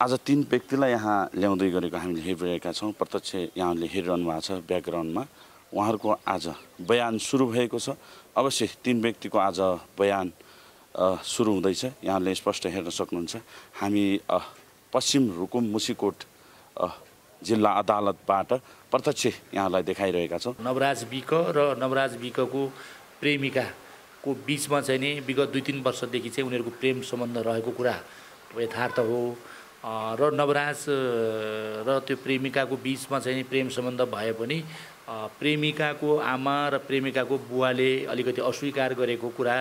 आज 3 व्यक्तिलाई यहाँ ल्याउँदै गरेको हामीले हेरिरहेका छौँ। प्रत्यक्ष यहाँले हेरिरहनु भएको छ ब्याकग्राउन्डमा उहाँहरूको आज बयान सुरु भएको छ। अवश्य 3 व्यक्तिको आज बयान सुरु हुँदैछ। यहाँले स्पष्ट हेर्न सक्नुहुन्छ। हामी पश्चिम रुकुम मुसिकोट जिल्ला अदालतबाट प्रत्यक्ष यहाँलाई देखाइरहेका छौँ। नवराज विक र नवराज विकको प्रेमिकाको बीचमा चाहिँ नि विगत 2-3 वर्षदेखि चाहिँ उनीहरूको प्रेम सम्बन्ध रहेको कुरा यथार्थ हो र नवराज र त्यो प्रेमिकाको बीचमा चाहिँ प्रेम सम्बन्ध भए पनि प्रेमिकाको आमा र प्रेमिकाको बुवाले अलिकति अस्वीकार गरेको कुरा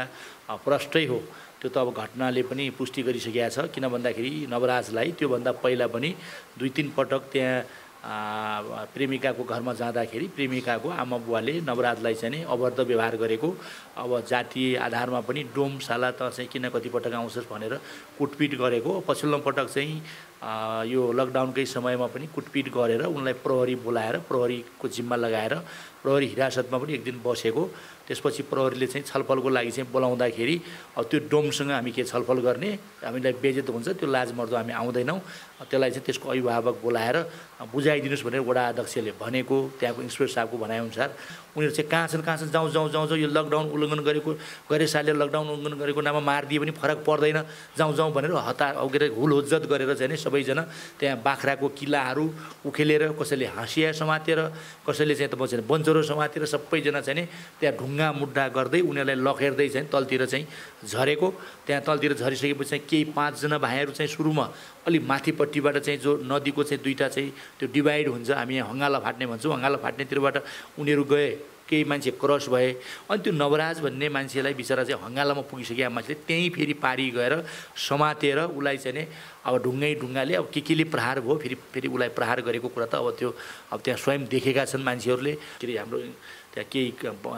प्रष्टै हो। त्यो त अब घटनाले पनि पुष्टि गरिसकेको छ। किन भन्दाखेरि नवराजलाई त्योभन्दा पहिला पनि 2-3 पटक त्यहाँ प्रेमिकाको घरमा जाँदाखेरि प्रेमिकाको आमा बुवाले नवराजलाई चाहिँ नि अभद्र व्यवहार गरेको, अब जातीय आधारमा पनि डोमशाला त चाहिँ किन कतिपटक आउँछस् भनेर कुटपिट गरेको। पछिल्लो पटक चाहिँ यो लकडाउनकै समयमा पनि कुटपिट गरेर उनलाई प्रहरी बोलाएर प्रहरीको जिम्मा लगाएर प्रहरी हिरासतमा पनि एक दिन बसेको। त्यसपछि प्रहरीले चाहिँ छलफलको लागि चाहिँ बोलाउँदाखेरि अब त्यो डोमसँग हामी के छलफल गर्ने, हामीलाई बेइज्जत हुन्छ, त्यो लाजमर्दो हामी आउँदैनौँ, त्यसलाई चाहिँ त्यसको अभिभावक बोलाएर बुझाइदिनुहोस् भनेर वडा अध्यक्षले भनेको। त्यहाँको इन्सपेक्टर साहबको भनाइअनुसार उनीहरू चाहिँ कहाँ छन् जाउँ यो लकडाउन उल्लङ्घन गरे सालले लकडाउन उल्लङ्घन गरेको नाममा मारिदिए पनि फरक पर्दैन, जाउँ भनेर हुलहुज्जत गरेर चाहिँ सबैजना त्यहाँ बाख्राको किल्लाहरू उखेलेर, कसैले हाँसिया समातेर, कसैले चाहिँ त बन्चरो समातेर सबैजना चाहिँ त्यहाँ ढुङ्गा मुड्डा गर्दै उनीहरूलाई लखेर्दै चाहिँ तलतिर चाहिँ झरेको। त्यहाँ तलतिर झरिसकेपछि चाहिँ केही 5 जना भाइहरू चाहिँ सुरुमा अलिक माथिपट्टिबाट चाहिँ जो नदीको चाहिँ 2टा चाहिँ त्यो डिभाइड हुन्छ, हामी यहाँ हङ्गाला फाट्ने भन्छौँ, हङ्गाला फाट्नेतिरबाट उनीहरू गए, केही मान्छे क्रस भए। अनि त्यो नवराज भन्ने मान्छेलाई बिचरा चाहिँ हङ्गालामा पुगिसकेको मान्छेले त्यहीँ फेरि पारी गएर समातेर उसलाई चाहिँ नि अब ढुङ्गाले अब केले प्रहार भयो, फेरि उसलाई प्रहार गरेको कुरा त अब त्यहाँ स्वयं देखेका छन् मान्छेहरूले। फेरि हाम्रो त्यहाँ केही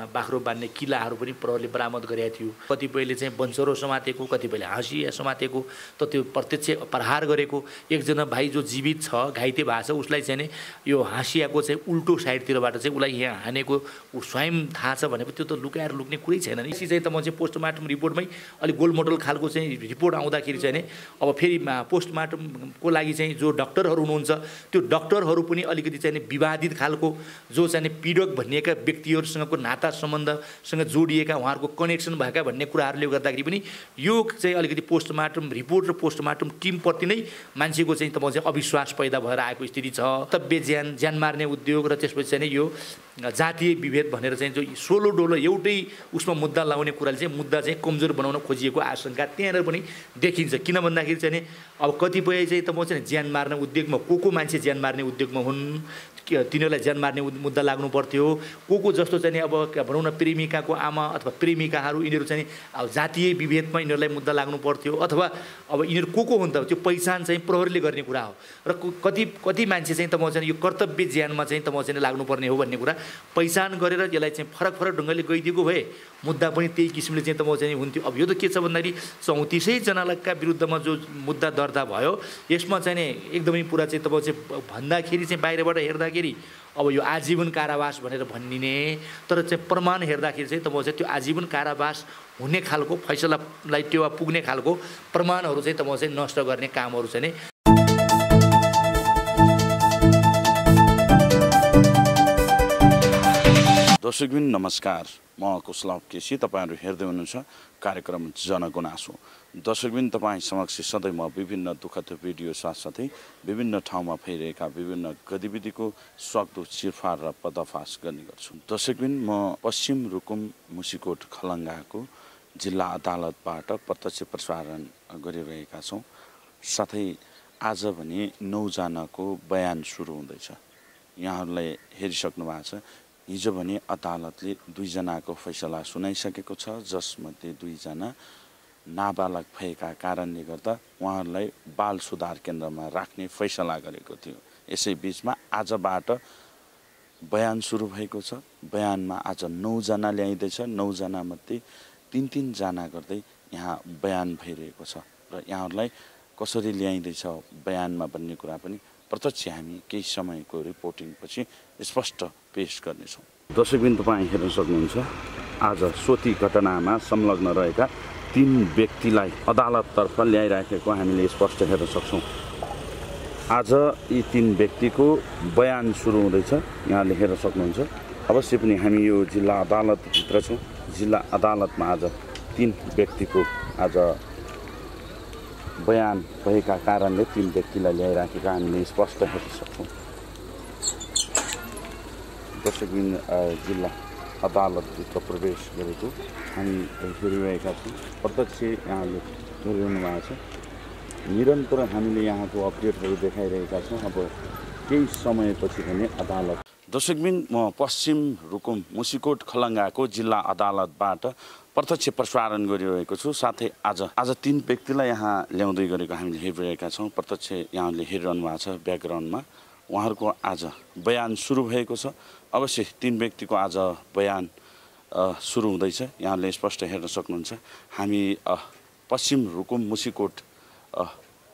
बाख्रो बान्ने किल्लाहरू पनि प्रहरले बरामद गरेको थियो। कतिपयले चाहिँ बन्चरो समातेको, कतिपयले हाँसिया समातेको, त त्यो प्रत्यक्ष प्रहार गरेको। एकजना भाइ जो जीवित छ, घाइते भएको छ, उसलाई चाहिँ नि यो हाँसियाको चाहिँ उल्टो साइडतिरबाट चाहिँ उसलाई यहाँ हानेको ऊ स्वयं थाहा छ भनेपछि त्यो त लुकाएर लुक्ने कुरै छैन नि। यसरी चाहिँ त म चाहिँ पोस्टमार्टम रिपोर्टमै अलिक गोलमोटल खालको चाहिँ रिपोर्ट आउँदाखेरि चाहिँ नि अब फेरि पोस्टमार्टमको लागि चाहिँ जो डक्टरहरू हुनुहुन्छ त्यो डक्टरहरू पनि अलिकति चाहिँ विवादित खालको, जो चाहिँ पीडक भनिएका व्यक्तिहरूसँगको नाता सम्बन्धसँग जोडिएका उहाँहरूको कनेक्सन भएका भन्ने कुराहरूले गर्दाखेरि पनि यो चाहिँ अलिकति पोस्टमार्टम रिपोर्ट र पोस्टमार्टम टिमप्रति नै मान्छेको चाहिँ तपाईँ चाहिँ अविश्वास पैदा भएर आएको स्थिति छ। तब्बे ज्यान मार्ने उद्योग र त्यसपछि चाहिँ यो जातीय विभेद भनेर चाहिँ जो सोलो डोलो एउटै उसमा मुद्दा लगाउने कुराले चाहिँ मुद्दा चाहिँ कमजोर बनाउन खोजिएको आशंका त्यहाँनिर पनि देखिन्छ। किन भन्दाखेरि चाहिँ अब कतिपय चाहिँ तपाईँ चाहिँ ज्यान मार्ने उद्योगमा को मान्छे ज्यान मार्ने उद्योगमा हुन्, तिनीहरूलाई ज्यान मार्ने मुद्दा लाग्नु पर्थ्यो। को जस्तो चाहिँ अब भनौँ न प्रेमिकाको आमा अथवा प्रेमिकाहरू यिनीहरू चाहिँ अब जातीय विभेदमा यिनीहरूलाई मुद्दा लाग्नु पर्थ्यो। अथवा अब यिनीहरू को हुन् त त्यो पहिचान चाहिँ प्रहरीले गर्ने कुरा हो। र कति मान्छे चाहिँ तपाईँ चाहिँ यो कर्तव्य ज्यानमा चाहिँ तपाईँ चाहिँ लाग्नुपर्ने हो भन्ने कुरा पहिचान गरेर यसलाई चाहिँ फरक ढङ्गले गइदिएको भए मुद्दा पनि त्यही किसिमले चाहिँ तपाईँ चाहिँ हुन्थ्यो। अब यो त के छ भन्दाखेरि 34 जनाका विरुद्धमा जो मुद्दा दर्ता भयो यसमा चाहिँ नि एकदमै पुरा चाहिँ तपाईँ चाहिँ भन्दाखेरि चाहिँ बाहिरबाट हेर्दाखेरि अब यो आजीवन कारावास भनेर भनिने, तर चाहिँ प्रमाण हेर्दाखेरि चाहिँ तपाईँ चाहिँ त्यो आजीवन कारावास हुने खालको फैसलालाई टेवा पुग्ने खालको प्रमाणहरू चाहिँ तपाईँ चाहिँ नष्ट गर्ने कामहरू चाहिँ नि। दर्शकबिन नमस्कार, म कुशलभ केसी, तपाईहरु हेर्दै हुनुहुन्छ कार्यक्रम जनगुनासो। दर्शकबिन तपाईँ समक्ष सधैँ म विभिन्न दुःखद भिडियो साथसाथै विभिन्न ठाउँमा भइरहेका विभिन्न गतिविधिको सक्दो चिरफार र पर्दाफास गर्ने गर्छु। दर्शकबिन म पश्चिम रुकुम मुसिकोट खलङ्गाको जिल्ला अदालतबाट प्रत्यक्ष प्रसारण गरिरहेका छौँ। साथै आज भने 9 जनाको बयान सुरु हुँदैछ। यहाँहरूलाई हेरिसक्नु भएको छ। हिजो भने अदालतले 2 जनाको फैसला सुनाइसकेको छ, जसमध्ये 2 जना नाबालक भएका कारणले गर्दा उहाँहरूलाई बाल सुधार केन्द्रमा राख्ने फैसला गरेको थियो। यसै बीचमा आजबाट बयान सुरु भएको छ। बयानमा आज 9 जना ल्याइँदैछ। 9 जना मध्ये 3-3 जना गर्दै यहाँ बयान भइरहेको छ र यहाँहरूलाई कसरी ल्याइँदैछ बयानमा भन्ने कुरा पनि प्रत्यक्ष हामी केही समयको रिपोर्टिङपछि स्पष्ट पेश गर्नेछौँ। दर्शकबिन तपाईँ हेर्न सक्नुहुन्छ, आज सोती घटनामा संलग्न रहेका 3 व्यक्तिलाई अदालततर्फ ल्याइराखेको हामीले स्पष्ट हेर्न सक्छौँ। आज यी 3 व्यक्तिको बयान सुरु हुँदैछ। यहाँले हेर्न सक्नुहुन्छ। अवश्य पनि हामी यो जिल्ला अदालतभित्र छौँ। जिल्ला अदालतमा आज 3 व्यक्तिको आज बयान भएका कारणले 3 व्यक्तिलाई ल्याइराखेका हामीले स्पष्ट हेर्न सक्छौँ। दर्शकबिन जिल्ला अदालतभित्र प्रवेश गरेको हामी हेरिरहेका छौँ। प्रत्यक्ष यहाँले हेरिरहनु भएको छ। निरन्तर हामीले यहाँको अपडेटहरू देखाइरहेका छौँ। अब केही समयपछि भने अदालत। दर्शकबिन म पश्चिम रुकुम मुसिकोट खलङ्गाको जिल्ला अदालतबाट प्रत्यक्ष प्रसारण गरिरहेको छु। साथै आज 3 व्यक्तिलाई यहाँ ल्याउँदै गरेको हामीले हेरिरहेका छौँ। प्रत्यक्ष यहाँले हेरिरहनु भएको छ। ब्याकग्राउन्डमा उहाँहरूको आज बयान सुरु भएको छ। अवश्य 3 व्यक्तिको आज बयान सुरु हुँदैछ। यहाँले स्पष्ट हेर्न सक्नुहुन्छ। हामी पश्चिम रुकुम मुसिकोट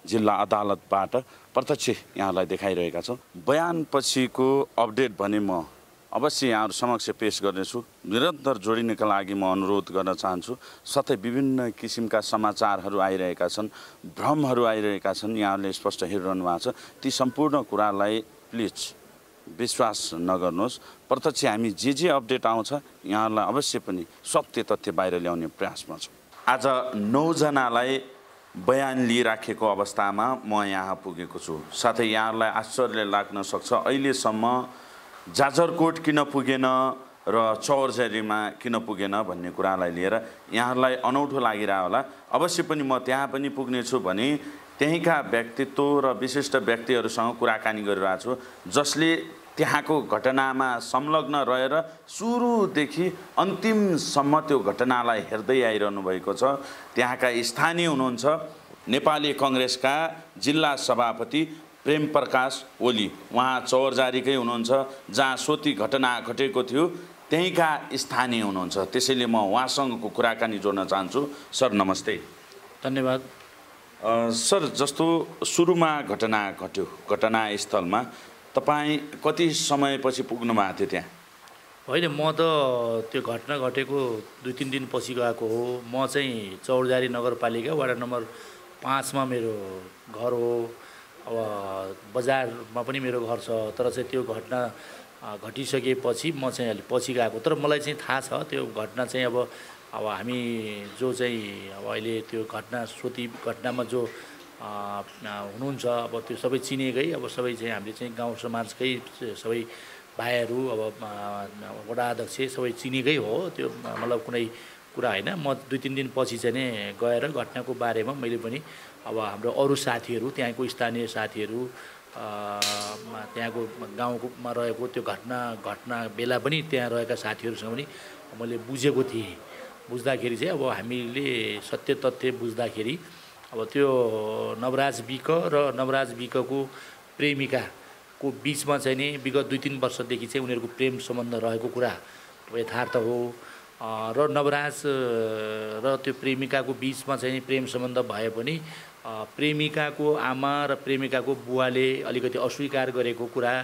जिल्ला अदालतबाट प्रत्यक्ष यहाँलाई देखाइरहेका छौँ। बयान पछिको अपडेट भने म अवश्य यहाँहरू समक्ष पेश गर्नेछु। निरन्तर जोडिनका लागि म अनुरोध गर्न चाहन्छु। साथै विभिन्न किसिमका समाचारहरू आइरहेका छन्, भ्रमहरू आइरहेका छन्। यहाँहरूले स्पष्ट हेरिरहनु भएको छ। ती सम्पूर्ण कुरालाई प्लिज विश्वास नगर्नुहोस्। प्रत्यक्ष हामी जे अपडेट आउँछ यहाँहरूलाई अवश्य पनि सत्य तथ्य बाहिर ल्याउने प्रयासमा छौँ। आज 9 जनालाई बयान लिइराखेको अवस्थामा म यहाँ पुगेको छु। साथै यहाँहरूलाई आश्चर्य लाग्न सक्छ अहिलेसम्म जाजरकोट किन पुगेन र चौरझरीमा किन पुगेन भन्ने कुरालाई लिएर यहाँहरूलाई अनौठो लागिरह होला। अवश्य पनि म त्यहाँ पनि पुग्नेछु भने त्यहीँका व्यक्तित्व र विशिष्ट व्यक्तिहरूसँग कुराकानी गरिरहेको छु, जसले त्यहाँको घटनामा संलग्न रहेर सुरुदेखि अन्तिमसम्म त्यो घटनालाई हेर्दै आइरहनु भएको छ। त्यहाँका स्थानीय हुनुहुन्छ नेपाली कङ्ग्रेसका जिल्ला सभापति प्रेम प्रकाश ओली। उहाँ चौरजारीकै हुनुहुन्छ, जहाँ सोती घटना घटेको थियो त्यहीँका स्थानीय हुनुहुन्छ। त्यसैले म उहाँसँगको कुराकानी जोड्न चाहन्छु। सर नमस्ते। धन्यवाद। सर, जस्तो सुरुमा घटना घट्यो, घटनास्थलमा तपाईँ कति समयपछि पुग्नु भएको थियो त्यहाँ? होइन, म त त्यो घटना घटेको 2-3 दिन पछि गएको हो। म चाहिँ चौरजारी नगरपालिका वार्ड नम्बर 5 मा मेरो घर हो। अब बजारमा पनि मेरो घर छ। तर चाहिँ त्यो घटना घटिसकेपछि म चाहिँ अलि पछि गएको। तर मलाई चाहिँ थाहा छ त्यो घटना चाहिँ अब हामी जो चाहिँ अब अहिले त्यो घटना सोती घटनामा जो हुनुहुन्छ अब त्यो सबै चिनेकै, अब सबै चाहिँ हामीले चाहिँ गाउँ समाजकै सबै भाइहरू, अब वडा अध्यक्ष सबै चिनेकै हो। त्यो मतलब कुनै कुरा होइन। म 2-3 दिन पछि चाहिँ नै गएर घटनाको बारेमा मैले पनि अब हाम्रो अरू साथीहरू, त्यहाँको स्थानीय साथीहरू, त्यहाँको गाउँमा रहेको त्यो घटना बेला पनि त्यहाँ रहेका साथीहरूसँग पनि मैले बुझेको थिएँ। बुझ्दाखेरि चाहिँ अब हामीले सत्य तथ्य बुझ्दाखेरि अब त्यो नवराज विक र नवराज विकको प्रेमिकाको बिचमा चाहिँ नि विगत 2-3 वर्षदेखि चाहिँ उनीहरूको प्रेम सम्बन्ध रहेको कुरा यथार्थ हो। र नवराज र त्यो प्रेमिकाको बिचमा चाहिँ प्रेम सम्बन्ध भए पनि प्रेमिकाको आमा र प्रेमिकाको बुवाले अलिकति अस्वीकार गरेको कुरा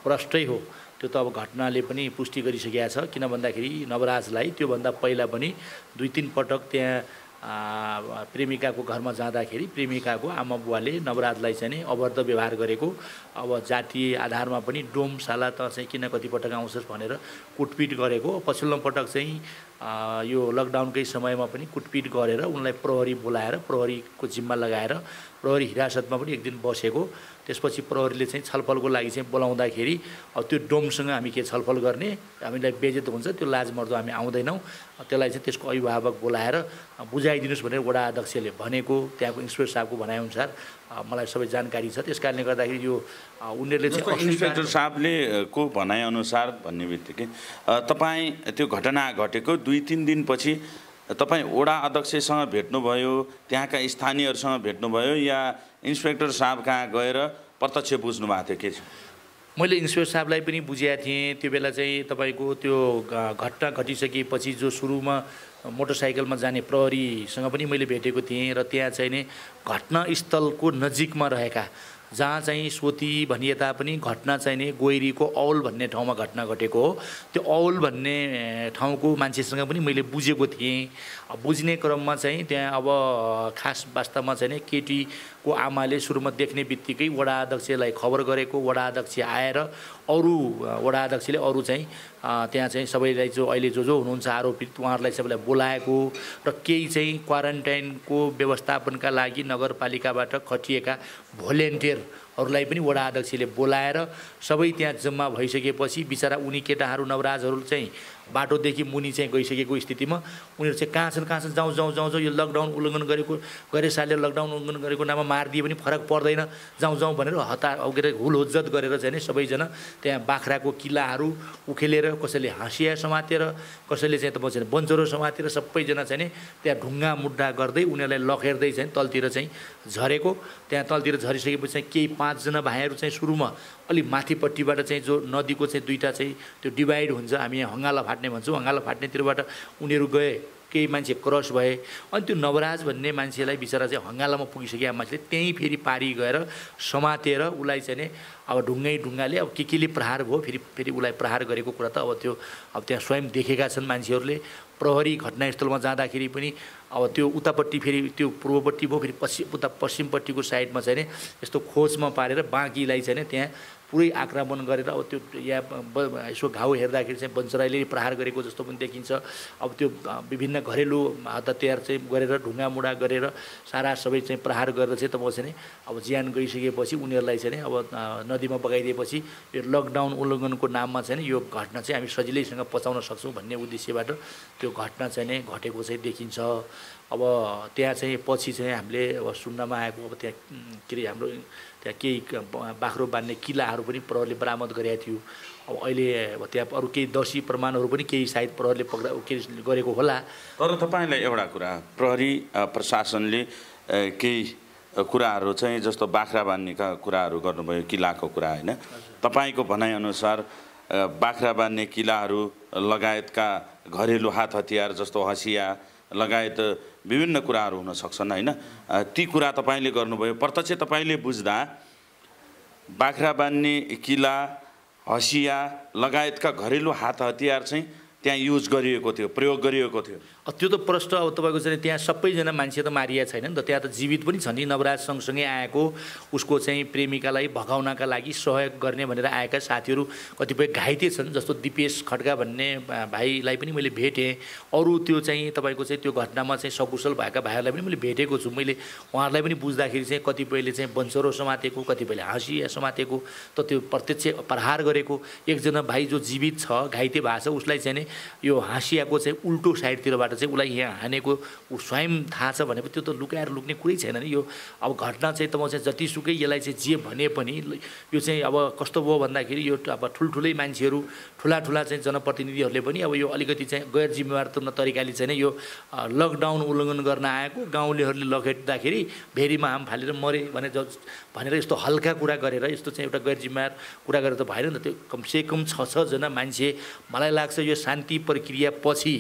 प्रष्टै हो। त्यो त अब घटनाले पनि पुष्टि गरिसकेको छ। किन भन्दाखेरि नवराजलाई त्योभन्दा पहिला पनि 2-3 पटक त्यहाँ प्रेमिकाको घरमा जाँदाखेरि प्रेमिकाको आमा बुवाले नवराजलाई चाहिँ नि अभद्र व्यवहार गरेको, अब जातीय आधारमा पनि डोमशाला त चाहिँ किन कतिपटक आउँछस् भनेर कुटपिट गरेको। पछिल्लो पटक चाहिँ यो लकडाउनकै समयमा पनि कुटपिट गरेर उनलाई प्रहरी बोलाएर प्रहरीको जिम्मा लगाएर प्रहरी हिरासतमा पनि 1 दिन बसेको। त्यसपछि प्रहरीले चाहिँ छलफलको लागि चाहिँ बोलाउँदाखेरि अब त्यो डोमसँग हामी के छलफल गर्ने, हामीलाई बेइज्जत हुन्छ, त्यो लाजमर्दो हामी आउँदैनौँ, त्यसलाई चाहिँ त्यसको अभिभावक बोलाएर बुझाइदिनुहोस् भनेर वडा अध्यक्षले भनेको। त्यहाँको इन्सपेक्टर साहबको भनाइअनुसार मलाई सबै जानकारी छ। त्यस कारणले गर्दाखेरि यो उनीहरूले चाहिँ इन्सपेक्टर साहबले को भनाइअनुसार भन्ने बित्तिकै तपाईँ त्यो घटना घटेको 2-3 दिनपछि तपाईँ वडा अध्यक्षसँग भेट्नुभयो, त्यहाँका स्थानीयहरूसँग भेट्नुभयो या इन्सपेक्टर साहब कहाँ गएर प्रत्यक्ष बुझ्नु भएको थियो? के छ? मैले इन्सपेक्टर साहबलाई पनि बुझेको थिएँ। त्यो बेला चाहिँ तपाईँको त्यो घटना घटिसकेपछि जो सुरुमा मोटरसाइकलमा जाने प्रहरीसँग पनि मैले भेटेको थिएँ र त्यहाँ चाहिँ नि घटनास्थलको नजिकमा रहेका जहाँ चाहिँ सोती भनिए तापनि घटना चाहिँ नि गोइरीको औल भन्ने ठाउँमा घटना घटेको हो। त्यो औल भन्ने ठाउँको मान्छेसँग पनि मैले बुझेको थिएँ। बुझ्ने क्रममा चाहिँ त्यहाँ अब खास वास्तवमा चाहिँ नि केटी को आमाले सुरुमा देख्ने बित्तिकै वडा अध्यक्षलाई खबर गरेको, वडा अध्यक्ष आएर अरू वडा अध्यक्षले अरू चाहिँ त्यहाँ चाहिँ सबैलाई जो अहिले जो हुनुहुन्छ आरोपित उहाँहरूलाई सबैलाई बोलाएको र केही चाहिँ क्वारेन्टाइनको व्यवस्थापनका लागि नगरपालिकाबाट खटिएका भोलिन्टियरहरूलाई पनि वडा अध्यक्षले बोलाएर सबै त्यहाँ जम्मा भइसकेपछि बिचरा उनी केटाहरू नवराजहरू चाहिँ बाटोदेखि मुनि चाहिँ गइसकेको स्थितिमा उनीहरू चाहिँ कहाँ छन् जाउँ जाउँ जाउँ जाउँ यो लकडाउन उल्लङ्घन गरे सालले लकडाउन उल्लङ्घन गरेको नाममा मारिदिए पनि फरक पर्दैन जाउँ जाउँ भनेर हुलहुज्जत गरेर चाहिँ नि सबैजना त्यहाँ बाख्राको किल्लाहरू उखेलेर कसैले हाँसिया समातेर कसैले चाहिँ तपाईँ बन्चरो समातेर सबैजना चाहिँ नि त्यहाँ ढुङ्गा मुड्डा गर्दै उनीहरूलाई लखेर्दै चाहिँ तलतिर चाहिँ झरेको। त्यहाँ तलतिर झरिसकेपछि चाहिँ केही 5 जना भाइहरू चाहिँ सुरुमा अलि माथिपट्टिबाट चाहिँ जो नदीको चाहिँ दुईवटा चाहिँ त्यो डिभाइड हुन्छ, हामी यहाँ हङ्गाला फाट्ने भन्छौँ, हङ्गाला फाट्नेतिरबाट उनीहरू गए, केही मान्छे क्रस भए। अनि त्यो नवराज भन्ने मान्छेलाई बिचरा चाहिँ हङ्गालामा पुगिसकेका मान्छेले त्यहीँ फेरि पारी गएर समातेर उसलाई चाहिँ नि अब ढुङ्गाले अब केले प्रहार भयो, फेरि उसलाई प्रहार गरेको कुरा त अब त्यहाँ स्वयं देखेका छन् मान्छेहरूले। प्रहरी घटनास्थलमा जाँदाखेरि पनि अब त्यो उतापट्टि फेरि त्यो पूर्वपट्टि भयो, फेरि पश्चिमपट्टिको साइडमा चाहिँ नि यस्तो खोजमा पारेर बाँकीलाई चाहिँ नि त्यहाँ पुरै आक्रमण गरेर अब त्यो यहाँ यसो घाउ हेर्दाखेरि चाहिँ बन्चराईले प्रहार गरेको जस्तो पनि देखिन्छ। अब त्यो विभिन्न घरेलु हतियार चाहिँ गरेर ढुङ्गामुढा गरेर सारा सबै चाहिँ प्रहार गरेर चाहिँ तपाईँ चाहिँ अब ज्यान गइसकेपछि उनीहरूलाई चाहिँ अब नदीमा बगाइदिएपछि यो लकडाउन उल्लङ्घनको नाममा चाहिँ यो घटना चाहिँ हामी सजिलैसँग पचाउन सक्छौँ भन्ने उद्देश्यबाट त्यो घटना चाहिँ घटेको चाहिँ देखिन्छ। अब त्यहाँ चाहिँ पछि चाहिँ हामीले अब सुन्नमा आएको अब त्यहाँ के अरे हाम्रो त्यहाँ केही बाख्रो बान्ने किल्लाहरू पनि प्रहरले बरामद गरेको थियो। अब अहिले अब त्यहाँ अरू केही दर्शी प्रमाणहरू पनि केही सायद प्रहरले गरेको होला। तर तपाईँलाई एउटा कुरा, प्रहरी प्रशासनले केही कुराहरू चाहिँ जस्तो बाख्रा बान्नेका कुराहरू गर्नुभयो, किल्लाको कुरा होइन, तपाईँको भनाइअनुसार बाख्रा बान्ने किल्लाहरू लगायतका घरेलु हात हतियार जस्तो हँसिया लगायत विभिन्न कुराहरू हुन सक्छन् होइन, ती कुरा तपाईँले गर्नुभयो। प्रत्यक्ष तपाईँले बुझ्दा बाख्रा बान्ने किल्ला, हँसिया लगायतका घरेलु हात हतियार चाहिँ त्यहाँ युज गरिएको थियो, प्रयोग गरिएको थियो। त्यो त प्रश्न अब तपाईँको चाहिँ त्यहाँ सबैजना मान्छे त मारिया छैन नि त, त्यहाँ त जीवित पनि छ नि। नवराज सँगसँगै आएको उसको चाहिँ प्रेमिकालाई भगाउनका लागि सहयोग गर्ने भनेर आएका साथीहरू कतिपय घाइते छन्। जस्तो दिपेश खड्का भन्ने भाइलाई पनि मैले भेटेँ। अरू त्यो चाहिँ तपाईँको चाहिँ त्यो घटनामा चाहिँ सकुशल भएका भाइहरूलाई पनि मैले भेटेको छु। मैले उहाँहरूलाई पनि बुझ्दाखेरि चाहिँ कतिपयले चाहिँ बन्चरो समातेको, कतिपयले हाँसिया समातेको, त त्यो प्रत्यक्ष प्रहार गरेको। एकजना भाइ जो जीवित छ, घाइते भएको छ, उसलाई चाहिँ यो हाँसियाको चाहिँ उल्टो साइडतिरबाट चाहिँ उसलाई यहाँ हानेको ऊ स्वयं थाहा छ भनेपछि त्यो त लुकाएर लुक्ने कुरै छैन नि। यो अब घटना चाहिँ तपाईँ चाहिँ जतिसुकै यसलाई चाहिँ जे भने पनि यो चाहिँ अब कस्तो भयो भन्दाखेरि यो अब ठुल्ठुलै मान्छेहरू, ठुला चाहिँ जनप्रतिनिधिहरूले पनि अब यो अलिकति चाहिँ गैर जिम्मेवार तरिकाले चाहिँ यो लकडाउन उल्लङ्घन गर्न आएको गाउँलेहरूले लखेट्दाखेरि भेरीमा हाम फालेर मरे भनेर यस्तो हल्का कुरा गरेर यस्तो चाहिँ एउटा गैर जिम्मेवार कुरा गरेर त भएन नि त। त्यो कमसेकम 6 जना मान्छे, मलाई लाग्छ यो शान्ति प्रक्रिया पछि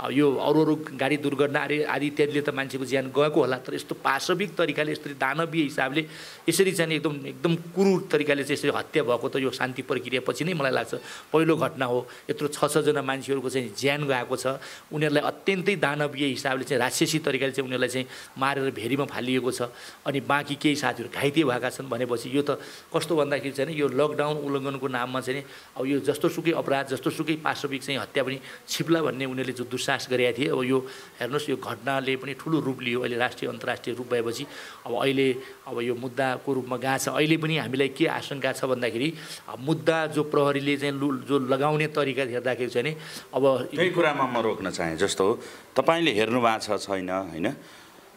यो अरू गाडी दुर्घटना आदि इत्यादिले त मान्छेको ज्यान गएको होला। तर यस्तो पाशविक तरिकाले यसरी दानवीय हिसाबले यसरी चाहिँ एकदम क्रूर तरिकाले चाहिँ यसरी हत्या भएको त यो शान्ति प्रक्रिया पछि नै मलाई लाग्छ पहिलो घटना हो। यत्रो 6 जना मान्छेहरूको चाहिँ ज्यान गएको छ। उनीहरूलाई अत्यन्तै दानवीय हिसाबले चाहिँ राक्षसी तरिकाले चाहिँ उनीहरूलाई चाहिँ मारेर भेरीमा फालिएको छ। अनि बाँकी केही साथीहरू घाइते भएका छन् भनेपछि यो त कस्तो भन्दाखेरि चाहिँ यो लकडाउन उल्लङ्घनको नाममा चाहिँ अब यो जस्तोसुकै अपराध, जस्तोसुकै पाशविक चाहिँ हत्या पनि छिप्ला भन्ने उनीहरूले जो दुस्साहस गरेका थिए। अब यो हेर्नुहोस्, यो घटनाले पनि ठुलो रूप लियो। अहिले राष्ट्रिय अन्तर्राष्ट्रिय रूप भएपछि अब अहिले अब यो मुद्दाको रूपमा गएको छ। अहिले पनि हामीलाई के आशंका छ भन्दाखेरि मुद्दा जो प्रहरीले चाहिँ जो लगाउने तरिका हेर्दाखेरि चाहिँ नि अब यही कुरामा म रोक्न चाहेँ। जस्तो तपाईँले हेर्नु भएको छ छैन होइन,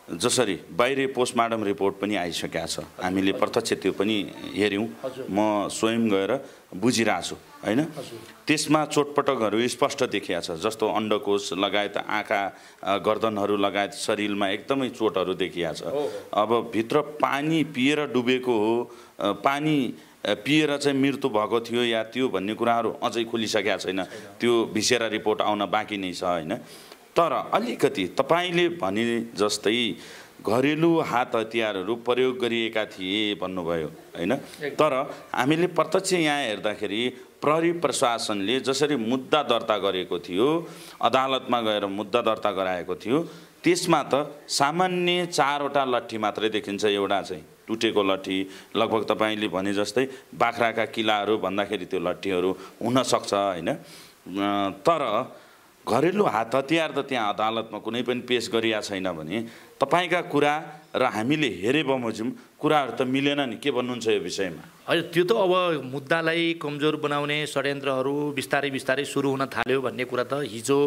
जसरी बाहिर पोस्टमार्टम रिपोर्ट पनि आइसकेको छ, हामीले प्रत्यक्ष त्यो पनि हेऱ्यौँ, म स्वयं गएर बुझिरहेको छु होइन। त्यसमा चोटपटकहरू स्पष्ट देखिया छ। जस्तो अण्डकोश लगायत आँखा, गर्दनहरू लगायत शरीरमा एकदमै चोटहरू देखिया छ। अब भित्र पानी पिएर डुबेको हो, पानी पिएर चाहिँ मृत्यु भएको थियो या त्यो भन्ने कुराहरू अझै खुलिसकेका छैन। त्यो भिसेरा रिपोर्ट आउन बाँकी नै छ होइन। तर अलिकति तपाईँले भने जस्तै घरेलु हात हतियारहरू प्रयोग गरिएका थिए भन्नुभयो हैन। तर हामीले प्रत्यक्ष यहाँ हेर्दाखेरि प्रहरी प्रशासनले जसरी मुद्दा दर्ता गरेको थियो, अदालतमा गएर मुद्दा दर्ता गराएको थियो, त्यसमा त सामान्य 4वटा लट्ठी मात्रै देखिन्छ। एउटा चाहिँ टुटेको लट्ठी, लगभग तपाईँले भने जस्तै बाख्राका किलाहरू भन्दाखेरि त्यो लट्ठीहरू हुनसक्छ हैन। तर घरेलु हात हतियार त त्यहाँ अदालतमा कुनै पनि पेश गरिया छैन भने तपाईँका कुरा र हामीले हेरे बमोजिम कुराहरू त मिलेन नि। के भन्नुहुन्छ यो विषयमा? होइन, त्यो त अब मुद्दालाई कमजोर बनाउने षड्यन्त्रहरू बिस्तारै बिस्तारै सुरु हुन थाल्यो भन्ने कुरा त हिजो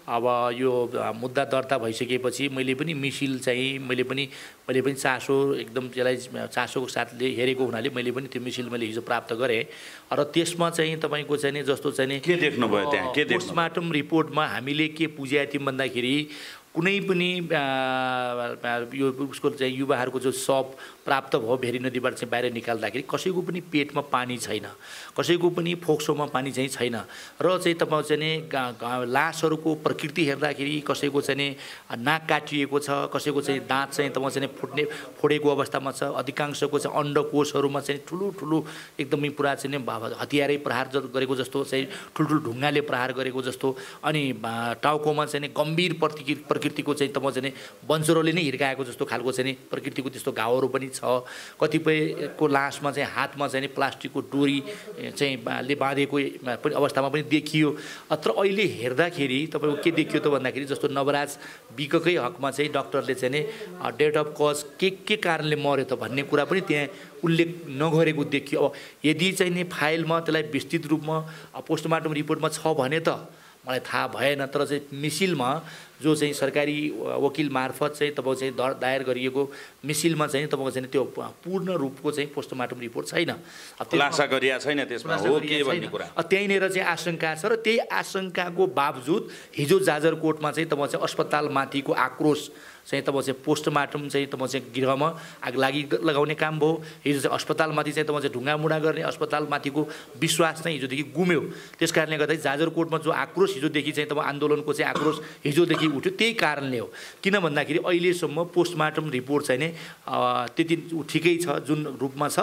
अब यो मुद्दा दर्ता भइसकेपछि मैले पनि मैले पनि चासो एकदम त्यसलाई चासोको साथले हेरेको हुनाले मैले पनि त्यो मिसिल मैले हिजो प्राप्त गरेँ। र त्यसमा चाहिँ तपाईँको चाहिँ जस्तो चाहिँ के देख्नुभयो त्यहाँ? के पोस्टमार्टम रिपोर्टमा हामीले के बुझाएको थियौँ भन्दाखेरि कुनै पनि यो उसको चाहिँ युवाहरूको जो शव प्राप्त भयो भेरी नदीबाट चाहिँ बाहिर निकाल्दाखेरि कसैको पनि पेटमा पानी छैन, कसैको पनि फोक्सोमा पानी चाहिँ छैन। र चाहिँ तपाईँ चाहिँ लासहरूको प्रकृति हेर्दाखेरि कसैको चाहिँ नाक काटिएको छ, कसैको चाहिँ दाँत चाहिँ तपाईँ चाहिँ फोडेको अवस्थामा छ, अधिकांशको चाहिँ अण्डकोशहरूमा चाहिँ ठुलो ठुलो एकदमै पुरा चाहिँ हतियारै प्रहार गरेको जस्तो चाहिँ ठुल्ठुलो ढुङ्गाले प्रहार गरेको जस्तो, अनि टाउकोमा चाहिँ गम्भीर प्रकृतिको चाहिँ तपाईँ चाहिँ वन्चरोले नै हिर्काएको जस्तो खालको चाहिँ प्रकृतिको त्यस्तो घाउहरू पनि छ। कतिपयको लासमा चाहिँ हातमा चाहिँ प्लास्टिकको डोरी चाहिँ ले बाँधेको पनि अवस्थामा पनि देखियो। तर अहिले हेर्दाखेरि तपाईँको के देखियो त भन्दाखेरि जस्तो नवराज विककै हकमा चाहिँ डक्टरले चाहिँ नि डेट अफ कज के कारणले मर्यो त भन्ने कुरा पनि त्यहाँ उल्लेख नगरेको देखियो। अब यदि चाहिँ नि फाइलमा त्यसलाई विस्तृत रूपमा पोस्टमार्टम रिपोर्टमा छ भने त मलाई थाहा भएन। तर चाहिँ मिसिलमा जो चाहिँ सरकारी वकिल मार्फत चाहिँ तपाईँ चाहिँ दायर गरिएको मिसिलमा चाहिँ तपाईँको चाहिँ त्यो पूर्ण रूपको चाहिँ पोस्टमार्टम रिपोर्ट छैन, खुलासा गरिया छैन त्यसमा हो के भन्ने कुरा। त्यहीँनिर चाहिँ आशंका छ र त्यही आशंकाको बावजुद हिजो जाजरकोटमा चाहिँ तपाईँ चाहिँ अस्पतालमाथिको आक्रोश चाहिँ तपाईँ चाहिँ पोस्टमार्टम चाहिँ तपाईँ चाहिँ गृहमा आगलागी लगाउने काम भयो। हिजो चाहिँ अस्पतालमाथि चाहिँ तपाईँ चाहिँ ढुङ्गामुढा गर्ने अस्पतालमाथिको विश्वास चाहिँ हिजोदेखि गुम्यो। त्यस कारणले गर्दाखेरि जाजरकोटमा जो आक्रोश हिजोदेखि चाहिँ तपाईँ आन्दोलनको चाहिँ आक्रोश हिजोदेखि उठ्यो त्यही कारणले हो। किन भन्दाखेरि अहिलेसम्म पोस्टमार्टम रिपोर्ट चाहिँ नै त्यति ठिकै छ, जुन रूपमा छ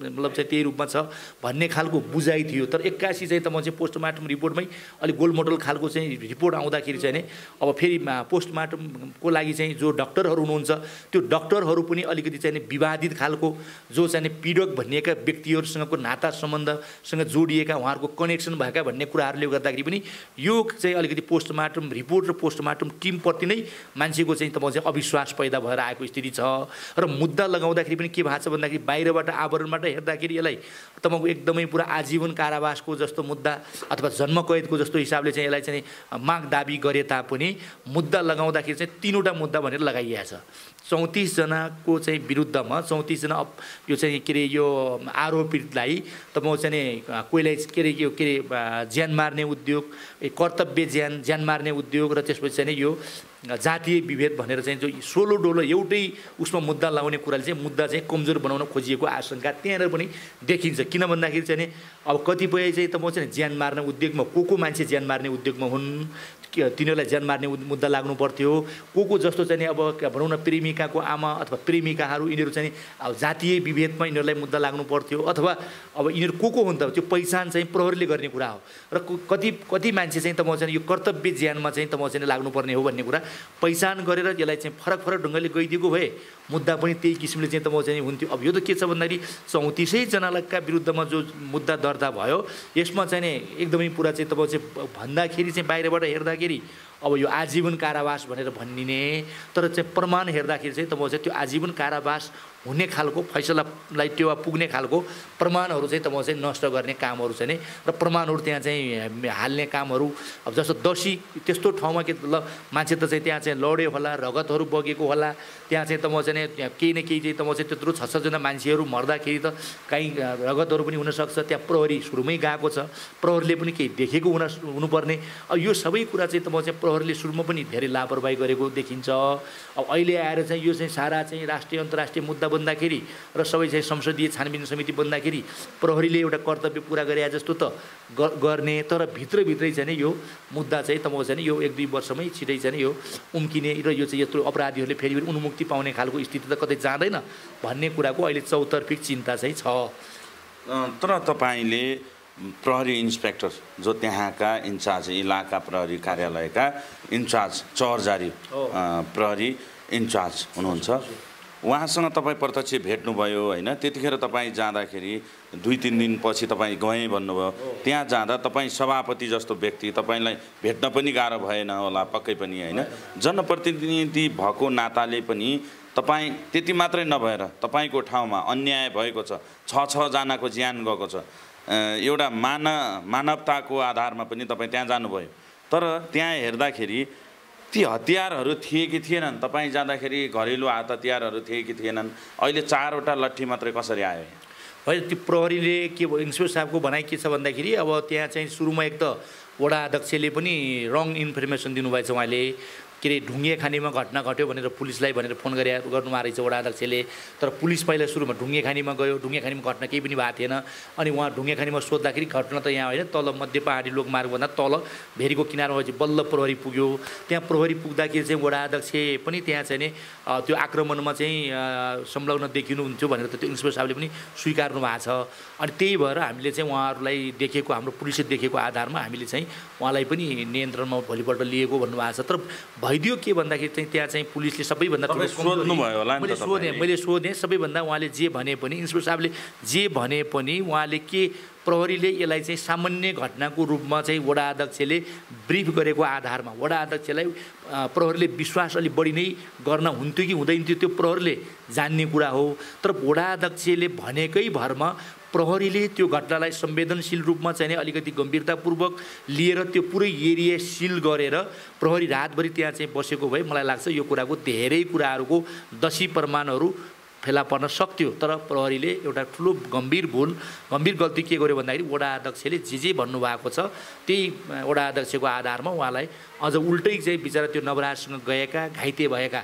मतलब चाहिँ त्यही रूपमा छ भन्ने खालको बुझाइ थियो। तर 81 चाहिँ तपाईँ चाहिँ पोस्टमार्टम रिपोर्टमै अलिक गोलमोटल खालको चाहिँ रिपोर्ट आउँदाखेरि चाहिँ नै अब फेरि पोस्टमार्टमको लागि चाहिँ जो डक्टरहरू हुनुहुन्छ त्यो डक्टरहरू पनि अलिकति चाहिँ विवादित खालको जो चाहिँ पीडक भनिएका व्यक्तिहरूसँगको नाता सम्बन्धसँग जोडिएका उहाँहरूको कनेक्सन भएका भन्ने कुराहरूले गर्दाखेरि पनि यो चाहिँ अलिकति पोस्टमार्टम रिपोर्ट र पोस्टमार्टम टिमप्रति नै मान्छेको चाहिँ तपाईँ चाहिँ अविश्वास पैदा भएर आएको स्थिति छ। र मुद्दा लगाउँदाखेरि पनि के भएको छ भन्दाखेरि बाहिरबाट आवरणबाट हेर्दाखेरि यसलाई तपाईँको एकदमै पुरा आजीवन कारावासको जस्तो मुद्दा अथवा जन्मकैदको जस्तो हिसाबले चाहिँ यसलाई चाहिँ माग दाबी गरे तापनि मुद्दा लगाउँदाखेरि चाहिँ 3वटा मुद्दा भनेर लगाइएको छ। 34 जनाको चाहिँ विरुद्धमा 34 जना यो चाहिँ के अरे यो आरोपितलाई तपाईँ चाहिँ कोहीलाई के अरे ज्यान मार्ने उद्योग, कर्तव्य ज्यान मार्ने उद्योग र त्यसपछि चाहिँ यो जातीय विभेद भनेर चाहिँ जो सोलो डोलो एउटै उसमा मुद्दा लगाउने कुराले चाहिँ मुद्दा चाहिँ कमजोर बनाउन खोजिएको आशंका त्यहाँनिर पनि देखिन्छ। किन भन्दाखेरि चाहिँ अब कतिपय चाहिँ तपाईँ चाहिँ ज्यान मार्ने उद्योगमा को मान्छे ज्यान मार्ने उद्योगमा हुन्, तिनीहरूलाई ज्यान मार्ने मुद्दा लाग्नु पर्थ्यो। को जस्तो चाहिँ अब भनौँ न प्रेमिकाको आमा अथवा प्रेमिकाहरू यिनीहरू चाहिँ अब जातीय विभेदमा यिनीहरूलाई मुद्दा लाग्नु पर्थ्यो। अथवा अब यिनीहरू को हुन् त त्यो पहिचान चाहिँ प्रहरीले गर्ने कुरा हो। र कति मान्छे चाहिँ तपाईँ चाहिँ यो कर्तव्य ज्यानमा चाहिँ तपाईँ चाहिँ लाग्नुपर्ने हो भन्ने कुरा पहिचान गरेर यसलाई चाहिँ फरक ढङ्गले गइदिएको भए मुद्दा पनि त्यही किसिमले चाहिँ तपाईँ चाहिँ हुन्थ्यो। अब यो त के छ भन्दाखेरि 34 जनाका विरुद्धमा जो मुद्दा दर्ता भयो यसमा चाहिँ एकदमै पुरा चाहिँ तपाईँ चाहिँ भन्दाखेरि चाहिँ बाहिरबाट हेर्दाखेरि अब यो आजीवन कारावास भनेर भनिने, तर चाहिँ प्रमाण हेर्दाखेरि चाहिँ तपाईँ चाहिँ त्यो आजीवन कारावास हुने खालको फैसलालाई टेवा पुग्ने खालको प्रमाणहरू चाहिँ तपाईँ चाहिँ नष्ट गर्ने कामहरू चाहिँ र प्रमाणहरू त्यहाँ चाहिँ हाल्ने कामहरू अब जस्तो दसी त्यस्तो ठाउँमा के ल मान्छे त चाहिँ त्यहाँ चाहिँ लड्यो होला, रगतहरू बगेको होला, त्यहाँ चाहिँ तपाईँ चाहिँ केही न केही चाहिँ तपाईँ चाहिँ त्यत्रो 6-7 जना मान्छेहरू मर्दाखेरि त कहीँ रगतहरू पनि हुनसक्छ। त्यहाँ प्रहरी सुरुमै गएको छ, प्रहरीले पनि केही देखेको हुनुपर्ने। अब यो सबै कुरा चाहिँ तपाईँ चाहिँ प्रहरीले सुरुमा पनि धेरै लापरवाही गरेको देखिन्छ। अब अहिले आएर चाहिँ यो चाहिँ सारा चाहिँ राष्ट्रिय अन्तर्राष्ट्रिय मुद्दा बन्दाखेरि र सबै चाहिँ संसदीय छानबिन समिति बन्दाखेरि प्रहरीले एउटा कर्तव्य पुरा गरे जस्तो त गर्ने, तर भित्रभित्रै चाहिँ यो मुद्दा चाहिँ तपाईँको चाहिँ यो 1-2 वर्षमै छिटै चाहिँ यो उम्किने र यो चाहिँ यत्रो अपराधीहरूले फेरि उन्मुक्ति पाउने खालको स्थिति त कतै जाँदैन भन्ने कुराको अहिले चौतर्फी चिन्ता चाहिँ छ। तर तपाईँले प्रहरी इन्सपेक्टर जो त्यहाँका इन्चार्ज इलाका प्रहरी कार्यालयका इन्चार्ज चौरजारी प्रहरी इन्चार्ज हुनुहुन्छ, उहाँसँग तपाईँ प्रत्यक्ष भेट्नुभयो होइन? त्यतिखेर तपाईँ जाँदाखेरि 2-3 दिनपछि तपाईँ गएँ भन्नुभयो। त्यहाँ जाँदा तपाईँ सभापति जस्तो व्यक्ति, तपाईँलाई भेट्न पनि गाह्रो भएन होला पक्कै पनि होइन? जनप्रतिनिधि भएको नाताले पनि तपाईँ त्यति मात्रै नभएर तपाईँको ठाउँमा अन्याय भएको छ, 6 जनाको ज्यान गएको छ, एउटा मानवताको आधारमा पनि तपाईँ त्यहाँ जानुभयो। तर त्यहाँ हेर्दाखेरि ती हतियारहरू थिए कि थिएनन्? तपाईँ जाँदाखेरि घरेलु हात हतियारहरू थिए कि थिएनन्? अहिले 4वटा लट्ठी मात्रै कसरी आयो? होइन, त्यो प्रहरीले के भयो, इन्सपेक्टर साहबको भनाइ के छ भन्दाखेरि अब त्यहाँ चाहिँ सुरुमा एक त वडा अध्यक्षले पनि रङ इन्फर्मेसन दिनुभएछ। उहाँले के अरे ढुङ्गे खानीमा घटना घट्यो भनेर पुलिसलाई भनेर फोन गर्नुभएको रहेछ वडा अध्यक्षले। तर पुलिस पहिला सुरुमा ढुङ्गे खानीमा गयो, ढुङ्गे खानीमा घटना केही पनि भएको थिएन। अनि उहाँ ढुङ्गे खानीमा सोद्धाखेरि घटना त यहाँ होइन, तल मध्य पहाडी लोकमार्गभन्दा तल भेरीको किनारमा चाहिँ बल्ल प्रहरी पुग्यो। त्यहाँ प्रहरी पुग्दाखेरि चाहिँ वडा अध्यक्ष पनि त्यहाँ चाहिँ नि त्यो आक्रमणमा चाहिँ संलग्न देखिनुहुन्थ्यो भनेर त त्यो इन्सपेक्टर साहबले पनि स्वीकार्नु भएको छ। अनि त्यही भएर हामीले चाहिँ उहाँहरूलाई देखेको, हाम्रो पुलिसले देखेको आधारमा हामीले चाहिँ उहाँलाई पनि नियन्त्रणमा भोलिपल्ट लिएको भन्नुभएको छ। तर भइदियो के भन्दाखेरि चाहिँ त्यहाँ चाहिँ पुलिसले सबैभन्दा मैले सोधेँ सबैभन्दा उहाँले जे भने पनि इन्सपेक्टर साहबले जे भने पनि उहाँले के प्रहरीले यसलाई चाहिँ सामान्य घटनाको रूपमा चाहिँ वडा अध्यक्षले ब्रिफ गरेको आधारमा वडा अध्यक्षलाई प्रहरीले विश्वास अलि बढी नै गर्न हुन्थ्यो कि हुँदैन थियो त्यो प्रहरीले जान्ने कुरा हो। तर वडा अध्यक्षले भनेकै भरमा प्रहरीले त्यो घटनालाई संवेदनशील रूपमा चाहिँ अलिकति गम्भीरतापूर्वक लिएर त्यो पुरै एरिया सिल गरेर प्रहरी रातभरि त्यहाँ चाहिँ बसेको भए मलाई लाग्छ यो कुराको धेरै कुराहरूको दशी प्रमाणहरू फेला पर्न सक्थ्यो। तर प्रहरीले एउटा ठुलो गम्भीर गल्ती के गर्यो भन्दाखेरि वडा अध्यक्षले जे भन्नुभएको छ त्यही वडा अध्यक्षको आधारमा उहाँलाई अझ उल्टै चाहिँ बिचरा त्यो नवराजसँग गएका घाइते भएका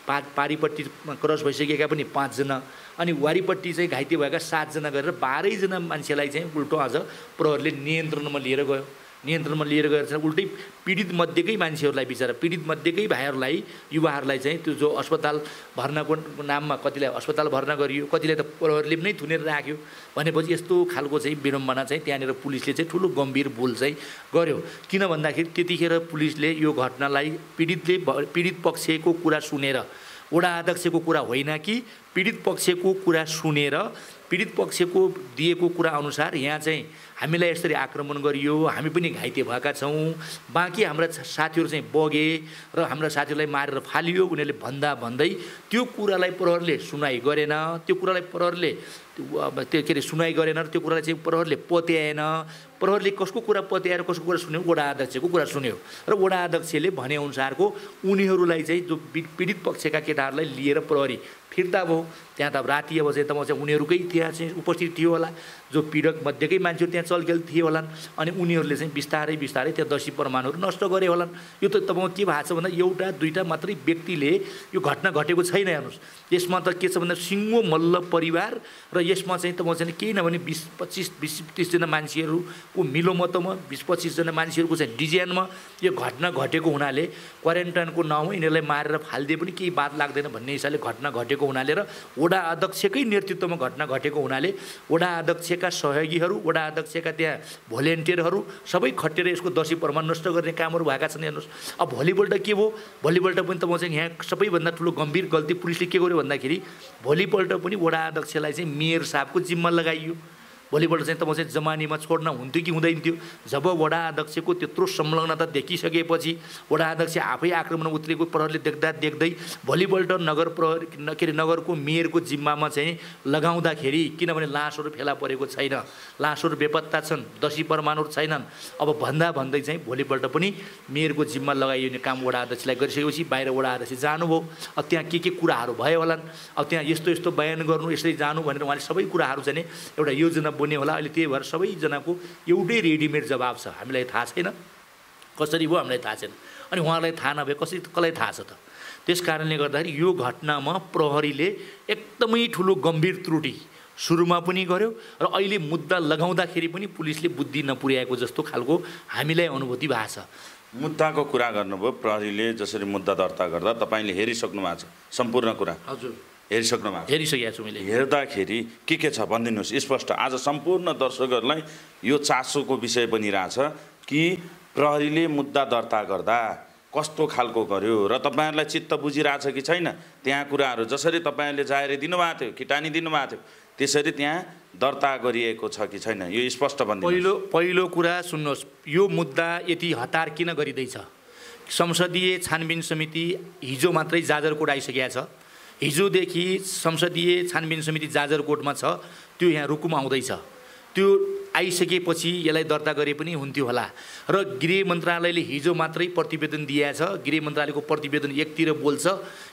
पारिपट्टि क्रस भइसकेका पनि 5 जना अनि वारिपट्टि चाहिँ घाइते भएका 7 जना गरेर 12 जना मान्छेलाई चाहिँ उल्टो अझ प्रहरीले नियन्त्रणमा लिएर गयो। नियन्त्रणमा लिएर गएर चाहिँ उल्टै पीडित मध्येकै मान्छेहरूलाई बिचरा पीडित मध्येकै भाइहरूलाई युवाहरूलाई चाहिँ त्यो जो अस्पताल भर्नाको नाममा कतिलाई अस्पताल भर्ना गरियो, कतिलाई त प्रहरीले पनि थुनेर राख्यो। भनेपछि यस्तो खालको चाहिँ विडम्बना चाहिँ त्यहाँनिर पुलिसले चाहिँ ठुलो गम्भीर भुल चाहिँ गर्यो। किन भन्दाखेरि त्यतिखेर पुलिसले यो घटनालाई पीडित पक्षको कुरा सुनेर, वडा अध्यक्षको कुरा होइन कि पीडित पक्षको कुरा सुनेर पीडित पक्षको दिएको कुरा अनुसार यहाँ चाहिँ हामीलाई यसरी आक्रमण गरियो, हामी पनि घाइते भएका छौँ, बाँकी हाम्रा साथीहरू चाहिँ बगे र हाम्रा साथीहरूलाई मारेर फालियो उनीहरूले भन्दै त्यो कुरालाई प्रहरीले सुनाइ गरेन। त्यो कुरालाई प्रहरीले त्यो के अरे सुनाइ गरेन र त्यो कुरालाई चाहिँ प्रहरीले पत्याएन। प्रहरीले कसको कुरा पत्याएर कसको कुरा सुन्यो? वडा अध्यक्षको कुरा सुन्यो र वडा अध्यक्षले भनेअनुसारको उनीहरूलाई चाहिँ जो पीडित पक्षका केटाहरूलाई लिएर प्रहरी फिर्ता भयो। त्यहाँ त अब राति अब चाहिँ उनीहरूकै त्यहाँ चाहिँ उपस्थित थियो होला, जो पीडक मध्येकै मान्छेहरू त्यहाँ चलखेल थिए होलान् अनि उनीहरूले चाहिँ बिस्तारै त्यहाँ दशी प्रमाणहरू नष्ट गरे होलान्। यो त तपाईँ के भएको छ भन्दा एउटा दुईवटा मात्रै व्यक्तिले यो घटना घटेको छैन। हेर्नुहोस् यसमा त के छ भन्दा सिङ्गो मल्ल परिवार र यसमा चाहिँ तपाईँ चाहिँ केही नभने 20-25-30 जना मान्छेहरूको मिलोमतोमा 20-25 जना मान्छेहरूको चाहिँ डिजाइनमा यो घटना घटेको हुनाले क्वारेन्टाइनको नाउँमा यिनीहरूलाई मारेर फालिदिए पनि केही बात लाग्दैन भन्ने हिसाबले घटना घटेको हुनाले र वडा अध्यक्षकै नेतृत्वमा घटना घटेको हुनाले वडा अध्यक्षका सहयोगीहरू, वडा अध्यक्षका त्यहाँ भोलिन्टियरहरू सबै खटेर यसको दशी प्रमाण नष्ट गर्ने कामहरू भएका छन्। हेर्नुहोस् अब भोलिपल्ट के भयो? भोलिपल्ट पनि तपाईँ चाहिँ यहाँ सबैभन्दा ठुलो गम्भीर गल्ती पुलिसले के गर्यो भन्दाखेरि भोलिपल्ट पनि वडा अध्यक्षलाई चाहिँ मेयर साहबको जिम्मा लगाइयो। भोलिपल्ट चाहिँ तपाईँ चाहिँ जमानीमा छोड्न हुन्थ्यो कि हुँदैन थियो? जब वडा अध्यक्षको त्यत्रो संलग्नता देखिसकेपछि वडा अध्यक्ष आफै आक्रमण उत्रेको प्रहरीले देख्दै भोलिपल्ट नगर प्रहरी के अरे नगरको मेयरको जिम्मामा चाहिँ लगाउँदाखेरि, किनभने लासहरू फेला परेको छैन, लासहरू बेपत्ता छन्, दशी प्रमाणहरू छैनन्, अब भन्दै चाहिँ भोलिपल्ट पनि मेयरको जिम्मा लगाइने काम वडा अध्यक्षलाई गरिसकेपछि बाहिर वडा अध्यक्ष जानुभयो। अब त्यहाँ के कुराहरू भयो होलान्, अब त्यहाँ यस्तो बयान गर्नु, यसरी जानु भनेर उहाँले सबै कुराहरू चाहिँ एउटा योजना बन्ने होला। अहिले त्यही भएर सबैजनाको एउटै रेडिमेड जवाब छ, हामीलाई थाहा छैन कसरी भयो हामीलाई थाहा छैन। अनि उहाँलाई थाहा नभए कसलाई थाहा छ त? त्यस कारणले गर्दाखेरि यो घटनामा प्रहरीले एकदमै ठुलो गम्भीर त्रुटि सुरुमा पनि गर्यो र अहिले मुद्दा लगाउँदाखेरि पनि पुलिसले बुद्धि नपुर्याएको जस्तो खालको हामीलाई अनुभूति भएको छ। मुद्दाको कुरा गर्नुभयो, प्रहरीले जसरी मुद्दा दर्ता गर्दा तपाईँले हेरिसक्नु भएको छ सम्पूर्ण कुरा? हजुर, हेरिसक्नु भएको छ? हेरिसकेको छु मैले। हेर्दाखेरि के छ भनिदिनुहोस् स्पष्ट। आज सम्पूर्ण दर्शकहरूलाई यो चासोको विषय बनिरहेछ कि प्रहरीले मुद्दा दर्ता गर्दा कस्तो खालको गर्यो र तपाईँहरूलाई चित्त बुझिरहेछ कि छैन। त्यहाँ कुराहरू जसरी तपाईँहरूले जाहेर दिनुभएको थियो, किटानी दिनुभएको थियो, त्यसरी त्यहाँ दर्ता गरिएको छ कि छैन, यो स्पष्ट भनिदिनुहोस्। पहिलो कुरा सुन्नुहोस्, यो मुद्दा यति हतार किन गरिँदैछ? संसदीय छानबिन समिति हिजो मात्रै जाजरकोट आइसकेको छ। हिजोदेखि संसदीय छानबिन समिति जाजरकोटमा छ, त्यो यहाँ रुकुम आउँदैछ। त्यो आइसकेपछि यसलाई दर्ता गरे पनि हुन्थ्यो होला। र गृह मन्त्रालयले हिजो मात्रै प्रतिवेदन दिएको छ। गृह मन्त्रालयको प्रतिवेदन एकतिर बोल्छ,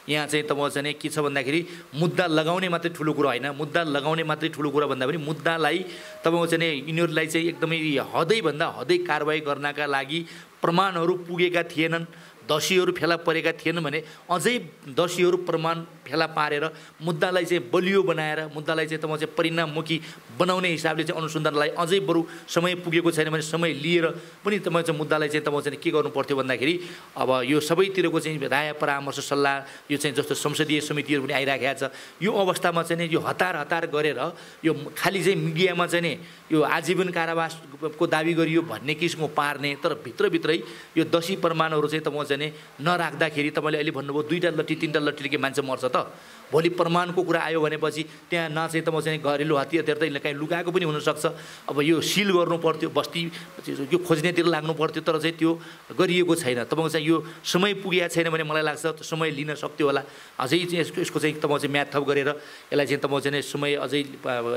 यहाँ चाहिँ तपाईँ चाहिँ के छ भन्दाखेरि मुद्दा लगाउने मात्रै ठुलो कुरा होइन। मुद्दा लगाउने मात्रै ठुलो कुरा भन्दा पनि मुद्दालाई तपाईँ चाहिँ यिनीहरूलाई चाहिँ एकदमै हदैभन्दा हदै कारबाही गर्नका लागि प्रमाणहरू पुगेका थिएनन्, दोषीहरू फेला परेका थिएनन् भने अझै दोषीहरू प्रमाण फेला पारेर मुद्दालाई चाहिँ बलियो बनाएर मुद्दालाई चाहिँ तपाईँ चाहिँ परिणाममुखी बनाउने हिसाबले चाहिँ अनुसन्धानलाई अझै बरु समय पुगेको छैन भने समय लिएर पनि तपाईँ चाहिँ मुद्दालाई चाहिँ तपाईँ चाहिँ के गर्नु पर्थ्यो भन्दाखेरि अब यो सबैतिरको चाहिँ राय परामर्श सल्लाह यो चाहिँ जस्तो संसदीय समितिहरू पनि आइराखेको छ। यो अवस्थामा चाहिँ यो हतार गरेर यो खालि चाहिँ मिडियामा चाहिँ यो आजीवन कारावासको दाबी गरियो भन्ने किसिमको पार्ने, तर भित्रभित्रै यो दोषी प्रमाणहरू चाहिँ तपाईँ चाहिँ नराख्दाखेरि तपाईँले अहिले भन्नुभयो 2टा लट्ठी 3टा लट्ठीले के मान्छे मर्छ त? भोलि प्रमाणको कुरा आयो भनेपछि त्यहाँ न चाहिँ तपाईँ चाहिँ घरेलु हतियार त कहीँ लुकाएको पनि हुनसक्छ। अब यो सिल गर्नु पर्थ्यो, बस्ती यो खोज्नेतिर लाग्नु पर्थ्यो, तर चाहिँ त्यो गरिएको छैन। तपाईँको चाहिँ यो समय पुगेको छैन भने मलाई लाग्छ समय लिन सक्थ्यो होला। अझै चाहिँ यसको चाहिँ तपाईँ चाहिँ म्याथ थप गरेर यसलाई चाहिँ तपाईँ चाहिँ समय अझै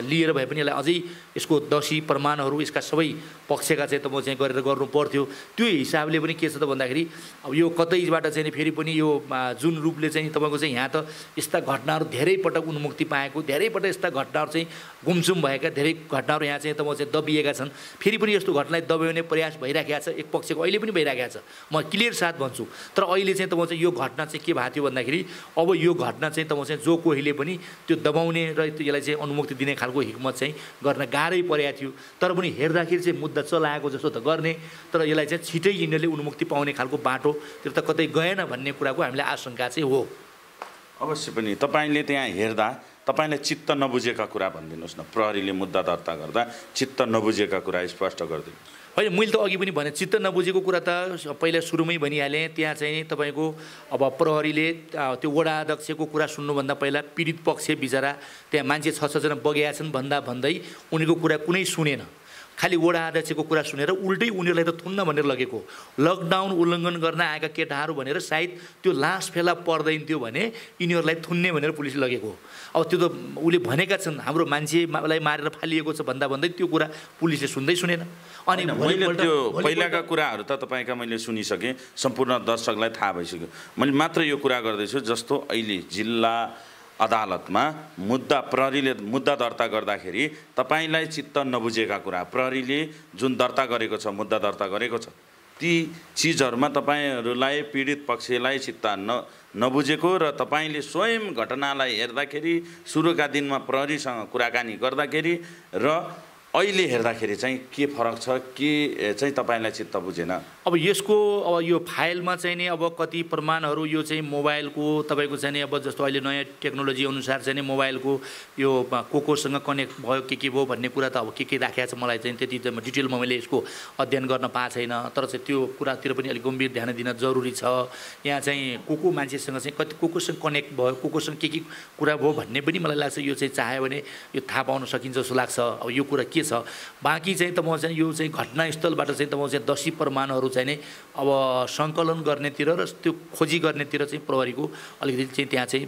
लिएर भए पनि यसलाई अझै यसको दोषी प्रमाणहरू यसका सबै पक्षका चाहिँ तपाईँ चाहिँ गरेर गर्नु पर्थ्यो। त्यो हिसाबले पनि के छ त भन्दाखेरि अब यो कतैबाट चाहिँ फेरि पनि यो जुन रूपले चाहिँ तपाईँको चाहिँ यहाँ त यस्ता घटनाहरू धेरै पटक उन्मुक्ति पाएको, धेरै पटक यस्ता घटनाहरू चाहिँ गुमसुम भएका धेरै घटनाहरू यहाँ चाहिँ तपाईँ चाहिँ दबिएका छन्। फेरि पनि यस्तो घटनालाई दबाउने प्रयास भइराखेको छ, एक पक्षको अहिले पनि भइराखेको छ, म क्लियर साथ भन्छु। तर अहिले चाहिँ तपाईँ चाहिँ यो घटना चाहिँ के भएको थियो भन्दाखेरि अब यो घटना चाहिँ तपाईँ चाहिँ जो कोहीले पनि त्यो दबाउने र यसलाई चाहिँ अनुमुक्ति दिने खालको हिम्मत चाहिँ गर्न गाह्रै परेको थियो। तर पनि हेर्दाखेरि चाहिँ मुद्दा चलाएको जस्तो त गर्ने, तर यसलाई चाहिँ छिटै यिनीहरूले उन्मुक्ति पाउने खालको बाटोतिर त कतै गएन भन्ने कुराको हामीलाई आशंका चाहिँ हो। अवश्य पनि तपाईँले त्यहाँ हेर्दा तपाईँले चित्त नबुझेका कुरा भनिदिनुहोस् न। प्रहरीले मुद्दा दर्ता गर्दा चित्त नबुझेका कुरा स्पष्ट गरिदिनुहोस्। होइन, मैले त अघि पनि भने चित्त नबुझेको कुरा त पहिला सुरुमै भनिहालेँ। त्यहाँ चाहिँ तपाईँको अब प्रहरीले त्यो वडा अध्यक्षको कुरा सुन्नुभन्दा पहिला पीडित पक्ष बिचरा त्यहाँ मान्छे 6-6 जना बगेका छन् भन्दै उनीको कुरा कुनै सुनेन। खालि वडा अध्यक्षको कुरा सुनेर उल्टै उनीहरूलाई त थुन्न भनेर लगेको। लकडाउन उल्लङ्घन गर्न आएका केटाहरू भनेर सायद त्यो लास फेला पर्दैन थियो भने यिनीहरूलाई थुन्ने भनेर पुलिसले लगेको। अब त्यो त उसले भनेका छन् हाम्रो मान्छेलाई मारेर फालिएको छ भन्दै त्यो कुरा पुलिसले सुनेन। अनि मैले त्यो पहिलाका कुराहरू त तपाईँका मैले सुनिसकेँ, सम्पूर्ण दर्शकलाई थाहा भइसक्यो। मैले मात्र यो कुरा गर्दैछु जस्तो अहिले जिल्ला अदालतमा प्रहरीले मुद्दा दर्ता गर्दाखेरि तपाईँलाई चित्त नबुझेका कुरा प्रहरीले जुन दर्ता गरेको छ, मुद्दा दर्ता गरेको छ, ती चिजहरूमा तपाईँहरूलाई पीडित पक्षलाई चित्त नबुझेको र तपाईँले स्वयं घटनालाई हेर्दाखेरि सुरुका दिनमा प्रहरीसँग कुराकानी गर्दाखेरि र अहिले हेर्दाखेरि चाहिँ के फरक छ, के चाहिँ तपाईँलाई चित्त बुझेन? अब यसको अब यो फाइलमा चाहिँ नि अब कति प्रमाणहरू यो चाहिँ मोबाइलको तपाईँको चाहिँ नि अब जस्तो अहिले नयाँ टेक्नोलोजी अनुसार चाहिँ नि मोबाइलको यो कोसँग कनेक्ट भयो के भयो भन्ने कुरा त अब के राखेको छ मलाई चाहिँ त्यति डिटेलमा मैले यसको अध्ययन गर्न पाएको छैन। तर चाहिँ त्यो कुरातिर पनि अलिक गम्भीर ध्यान दिन जरुरी छ। यहाँ चाहिँ को मान्छेसँग चाहिँ कति कोसँग कनेक्ट भयो, कोसँग के कुरा भयो भन्ने पनि मलाई लाग्छ यो चाहिँ चाह्यो भने यो थाहा पाउन सकिन्छ जस्तो लाग्छ। अब यो कुरा के छ बाँकी चाहिँ तपाईँ चाहिँ यो चाहिँ घटनास्थलबाट चाहिँ तपाईँ चाहिँ दोषी प्रमाणहरू चाहिँ नै अब सङ्कलन गर्नेतिर र त्यो खोजी गर्नेतिर चाहिँ प्रहरीको अलिकति चाहिँ त्यहाँ चाहिँ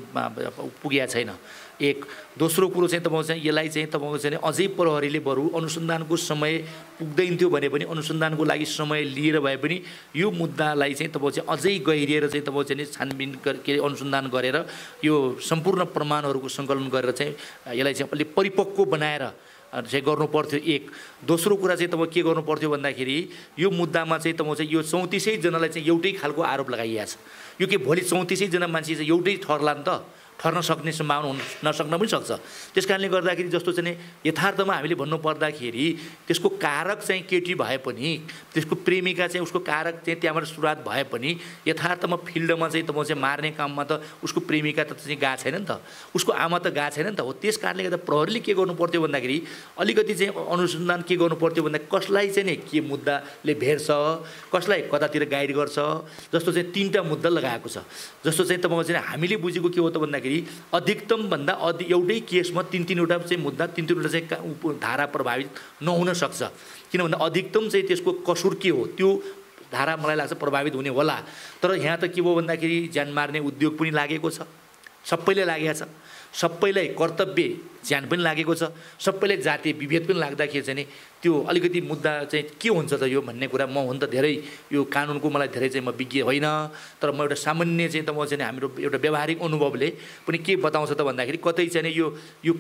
पुगेको छैन। एक दोस्रो कुरो चाहिँ तपाईँ चाहिँ यसलाई चाहिँ तपाईँको चाहिँ अझै प्रहरीले बरु अनुसन्धानको समय पुग्दैन थियो भने पनि अनुसन्धानको लागि समय लिएर भए पनि यो मुद्दालाई चाहिँ तपाईँ चाहिँ अझै गहिरिएर चाहिँ तपाईँ चाहिँ छानबिन के अनुसन्धान गरेर यो सम्पूर्ण प्रमाणहरूको सङ्कलन गरेर चाहिँ यसलाई चाहिँ अलि परिपक्व बनाएर चाहिँ गर्नु पर्थ्यो एक। दोस्रो कुरा चाहिँ तपाईँ के गर्नु पर्थ्यो भन्दाखेरि यो मुद्दामा चाहिँ तपाईँ चाहिँ यो 34 जनालाई चाहिँ एउटै खालको आरोप लगाइएको छ। यो के भोलि 34 जना मान्छे चाहिँ एउटै ठर्ला नि त, ठर्न सक्ने सम्भावना हुन नसक्न पनि सक्छ। त्यस कारणले गर्दाखेरि जस्तो चाहिँ यथार्थमा हामीले भन्नुपर्दाखेरि त्यसको कारक चाहिँ केटी भए पनि, त्यसको प्रेमिका चाहिँ उसको कारक चाहिँ त्यहाँबाट सुरुवात भए पनि यथार्थमा फिल्डमा चाहिँ तपाईँ चाहिँ मार्ने काममा त उसको प्रेमिका त चाहिँ गएको छैन नि त, उसको आमा त गएको छैन नि त हो। त्यस कारणले गर्दा प्रहरीले के गर्नु पर्थ्यो भन्दाखेरि अलिकति चाहिँ अनुसन्धान के गर्नु पर्थ्यो भन्दा कसलाई चाहिँ नि के मुद्दाले भेट्छ, कसलाई कतातिर गाइड गर्छ, जस्तो चाहिँ 3टा मुद्दा लगाएको छ। जस्तो चाहिँ तपाईँ चाहिँ हामीले बुझेको के हो त भन्दाखेरि अधिकतम भन्दा एउटै केसमा 3-3वटा चाहिँ मुद्दा 3-3वटा चाहिँ धारा प्रभावित नहुन सक्छ। किन भन्दा अधिकतम चाहिँ त्यसको कसुर के हो त्यो धारा मलाई लाग्छ प्रभावित हुने होला। तर यहाँ त के भयो भन्दाखेरि ज्यान मार्ने उद्योग पनि लागेको छ, सबैले लागेको छ, सबैलाई कर्तव्य ज्यान पनि लागेको छ, सबैलाई जातीय विभेद पनि लाग्दाखेरि चाहिँ त्यो अलिकति मुद्दा चाहिँ के हुन्छ त यो भन्ने कुरा म हुन त धेरै यो कानुनको मलाई धेरै चाहिँ म विज्ञ होइन, तर म एउटा सामान्य चाहिँ त म चाहिँ हाम्रो एउटा व्यावहारिक अनुभवले पनि के बताउँछ त भन्दाखेरि कतै चाहिँ यो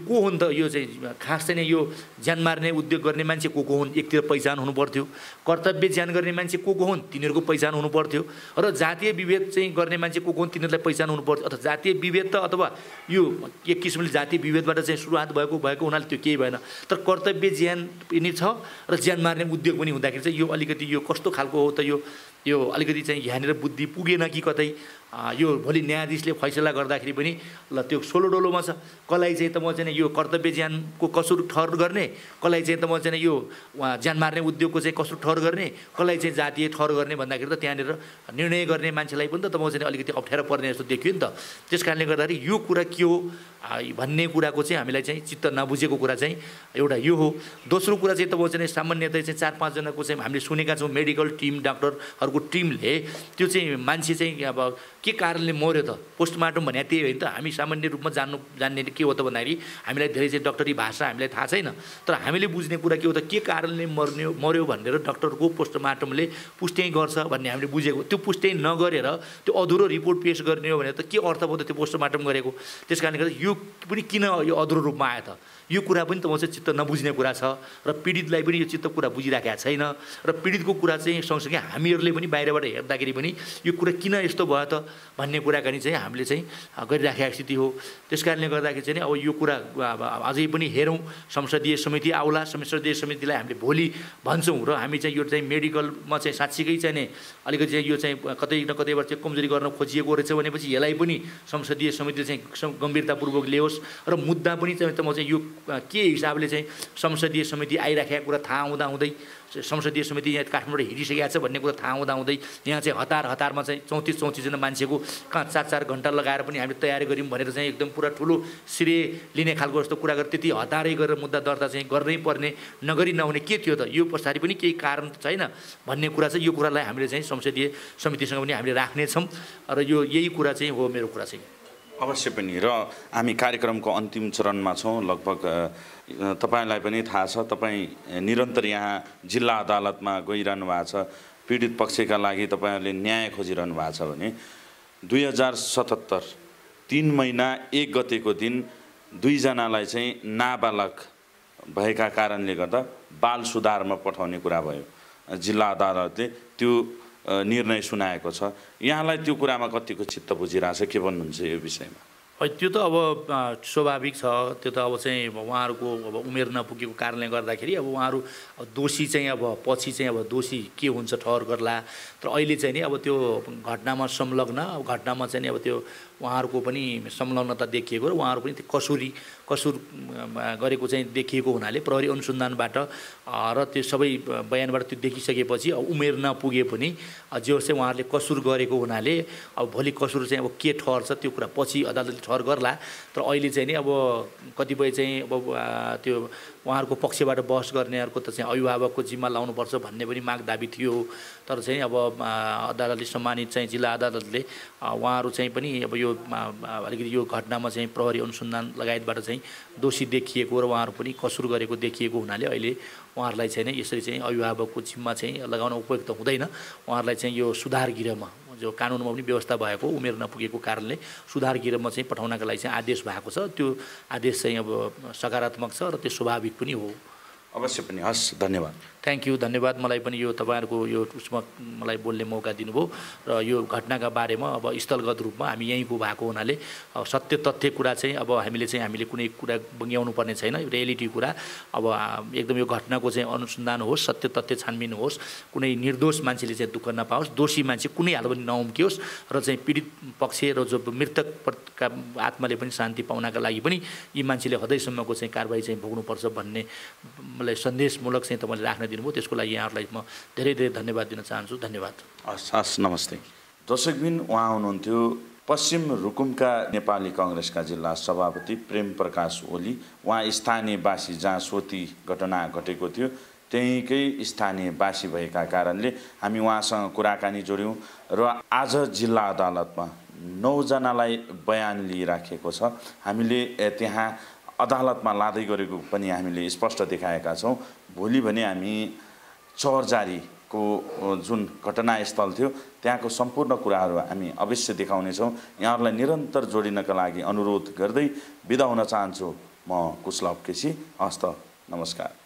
को हुन् त, यो चाहिँ खास चाहिँ यो ज्यान मार्ने उद्योग गर्ने मान्छे को हुन् एकतिर पहिचान हुनु पर्थ्यो, कर्तव्य ज्यान गर्ने मान्छे को हुन् तिनीहरूको पहिचान हुनु पर्थ्यो, र जातीय विभेद चाहिँ गर्ने मान्छे को हुन् तिनीहरूलाई पहिचान हुनु पर्थ्यो। अथवा जातीय विभेद त अथवा यो एक किसिमले जातीय विभेदबाट चाहिँ सुरुवात भएको हुनाले त्यो केही भएन। तर कर्तव्य ज्यान पनि छ र ज्यान मार्ने उद्योग पनि हुँदाखेरि चाहिँ यो अलिकति यो कस्तो खालको हो त यो अलिकति चाहिँ यहाँनिर बुद्धि पुगेन कि कतै यो भोलि न्यायाधीशले फैसला गर्दाखेरि पनि ल त्यो सोलोडोलोमा छ, कसलाई चाहिँ त म चाहिँ यो कर्तव्य ज्यानको कसुर ठहर गर्ने, कसलाई चाहिँ त म चाहिँ यो ज्यान मार्ने उद्योगको चाहिँ कसुर ठहर गर्ने, कसलाई चाहिँ जातीय ठहर गर्ने भन्दाखेरि त त्यहाँनिर निर्णय गर्ने मान्छेलाई पनि त म चाहिँ अलिकति अप्ठ्यारो पर्ने जस्तो देखियो नि त। त्यस कारणले गर्दाखेरि यो कुरा के हो भन्ने कुराको चाहिँ हामीलाई चाहिँ चित्त नबुझेको कुरा चाहिँ एउटा यो हो। दोस्रो कुरा चाहिँ तपाईँ चाहिँ सामान्यतया चाहिँ 4-5 जनाको चाहिँ हामीले सुनेका छौँ मेडिकल टिम डाक्टरहरूको टिमले त्यो चाहिँ मान्छे चाहिँ अब के कारणले मर्यो त पोस्टमार्टम भने त्यही होइन त। हामी सामान्य रूपमा जान्ने के हो त भन्दाखेरि हामीलाई धेरै चाहिँ डक्टरी भाषा हामीलाई थाहा छैन, तर हामीले बुझ्ने कुरा के हो त के कारणले मर्यो भनेर डक्टरको पोस्टमार्टमले पुष्टि गर्छ भन्ने हामीले बुझेको। त्यो पुष्टि नगरेर त्यो अधुरो रिपोर्ट पेस गर्ने हो भने त के अर्थ भयो त त्यो पोस्टमार्टम गरेको। त्यस कारणले गर्दा यो पनि किन यो अधुरो रूपमा आयो त, यो कुरा पनि तपाईँ चाहिँ चित्त नबुझ्ने कुरा छ र पीडितलाई पनि यो चित्त कुरा बुझिराखेको छैन। र पीडितको कुरा चाहिँ सँगसँगै हामीहरूले पनि बाहिरबाट हेर्दाखेरि पनि यो कुरा किन यस्तो भयो त भन्ने कुराकानी चाहिँ हामीले चाहिँ गरिराखेको स्थिति हो। त्यस कारणले गर्दाखेरि चाहिँ अब यो कुरा अझै पनि हेरौँ, संसदीय समिति आउला, संसदीय समितिलाई हामीले भोलि भन्छौँ र हामी चाहिँ यो चाहिँ मेडिकलमा चाहिँ साँच्चीकै चाहिँ नि अलिकति चाहिँ यो चाहिँ कतै न कतैबाट चाहिँ कमजोरी गर्न खोजिएको रहेछ भनेपछि यसलाई पनि संसदीय समितिले चाहिँ गम्भीरतापूर्वक ल्याओस् र मुद्दा पनि चाहिँ त म चाहिँ यो के हिसाबले चाहिँ संसदीय समिति आइराखेको कुरा थाहा हुँदाहुँदै संसदीय समिति यहाँ काठमाडौँ हिँडिसकेको छ भन्ने कुरा थाहा हुँदाहुँदै यहाँ चाहिँ हतारमा चाहिँ 34 जना मान्छेको कहाँ 4-4 घन्टा लगाएर पनि हामीले तयारी गऱ्यौँ भनेर चाहिँ एकदम पुरा ठुलो श्रेय लिने खालको जस्तो कुरा गरेर त्यति हतारै गरेर मुद्दा दर्ता चाहिँ गर्नै पर्ने नगरी नहुने के थियो त, यो पछाडि पनि केही कारण छैन भन्ने कुरा चाहिँ यो कुरालाई हामीले चाहिँ संसदीय समितिसँग पनि हामीले राख्नेछौँ र यो यही कुरा चाहिँ हो मेरो कुरा चाहिँ। अवश्य पनि। र हामी कार्यक्रमको अन्तिम चरणमा छौँ। लगभग तपाईँलाई पनि थाहा छ, तपाईँ निरन्तर यहाँ जिल्ला अदालतमा गइरहनु भएको छ, पीडित पक्षका लागि तपाईँहरूले न्याय खोजिरहनु भएको छ भने 2077 3 महिना 1 गतेको दिन 2 जनालाई चाहिँ नाबालक भएका कारणले गर्दा बाल सुधारमा पठाउने कुरा भयो। जिल्ला अदालतले त्यो निर्णय सुनाएको छ। यहाँलाई त्यो कुरामा कतिको चित्त बुझिरहेछ, के भन्नुहुन्छ यो विषयमा? त्यो त अब स्वाभाविक छ, त्यो त अब चाहिँ उहाँहरूको अब उमेर नपुगेको कारणले गर्दाखेरि अब उहाँहरू दोषी चाहिँ अब पछि चाहिँ अब दोषी के हुन्छ ठहर गर्ला। तर अहिले चाहिँ नि अब त्यो घटनामा संलग्न घटनामा चाहिँ नि अब त्यो उहाँहरूको पनि संलग्नता देखिएको र उहाँहरू पनि त्यो कसुर गरेको चाहिँ देखिएको हुनाले प्रहरी अनुसन्धानबाट र त्यो सबै बयानबाट त्यो देखिसकेपछि अब उमेर नपुगे पनि जो चाहिँ उहाँहरूले कसुर गरेको हुनाले अब भोलि कसुर चाहिँ अब के ठहर्छ त्यो कुरा पछि अदालतले ठहर गर्ला। तर अहिले चाहिँ नि अब कतिपय चाहिँ अब त्यो उहाँहरूको पक्षबाट बहस गर्नेहरूको त चाहिँ अभिभावकको जिम्मा लाउनुपर्छ भन्ने पनि माग दाबी थियो। तर चाहिँ अब अदालतले सम्मानित चाहिँ जिल्ला अदालतले उहाँहरू चाहिँ पनि अब यो अलिकति यो घटनामा चाहिँ प्रहरी अनुसन्धान लगायतबाट चाहिँ दोषी देखिएको र उहाँहरू पनि कसुर गरेको देखिएको हुनाले अहिले उहाँहरूलाई चाहिँ यसरी चाहिँ अभिभावकको जिम्मा चाहिँ लगाउन उपयुक्त हुँदैन। उहाँहरूलाई चाहिँ यो सुधार गृहमा जो कानुनमा पनि व्यवस्था भएको उमेर नपुगेको कारणले सुधार गिरमा चाहिँ पठाउनका लागि चाहिँ आदेश भएको छ। त्यो आदेश चाहिँ अब सकारात्मक छ र त्यो स्वाभाविक पनि हो। अवश्य पनि। हस्, धन्यवाद। थ्याङ्क यू, धन्यवाद। मलाई पनि यो तपाईँहरूको यो उसमा मलाई बोल्ने मौका दिनुभयो र यो घटनाका बारेमा अब स्थलगत रूपमा हामी यहीँको भएको हुनाले सत्य तथ्य कुरा चाहिँ अब हामीले कुनै कुरा बङ्ग्याउनु पर्ने छैन। रियालिटी कुरा अब एकदम यो घटनाको चाहिँ अनुसन्धान होस्, सत्य तथ्य छानबिन होस्, कुनै निर्दोष मान्छेले चाहिँ दुःख नपाओस्, दोषी मान्छे कुनै हाल पनि नउम्कियोस् र चाहिँ पीडित पक्ष र जो मृतकका आत्माले पनि शान्ति पाउनका लागि पनि यी मान्छेले हदैसम्मको चाहिँ कारबाही चाहिँ भोग्नुपर्छ भन्ने मलाई सन्देशमूलक चाहिँ तपाईँले राख्न दिनुभयो। त्यसको लागि यहाँहरूलाई म धेरै धेरै धन्यवाद दिन चाहन्छु। धन्यवाद। हस्, नमस्ते। दर्शकबिन, उहाँ हुनुहुन्थ्यो पश्चिम रुकुमका नेपाली काङ्ग्रेसका जिल्ला सभापति प्रेम प्रकाश ओली। उहाँ स्थानीयवासी जहाँ सोती घटना घटेको थियो त्यहीँकै स्थानीयवासी भएका कारणले हामी उहाँसँग कुराकानी जोड्यौँ र आज जिल्ला अदालतमा 9 जनालाई बयान लिइराखेको छ। हामीले त्यहाँ अदालतमा लाँदै गरेको पनि हामीले स्पष्ट देखाएका छौँ। भोलि भने हामी चौरजारीको जुन घटनास्थल थियो त्यहाँको सम्पूर्ण कुराहरू हामी अवश्य देखाउनेछौँ। यहाँहरूलाई निरन्तर जोडिनका लागि अनुरोध गर्दै बिदा हुन चाहन्छु। म कुशलभ केसी। हस्त, नमस्कार।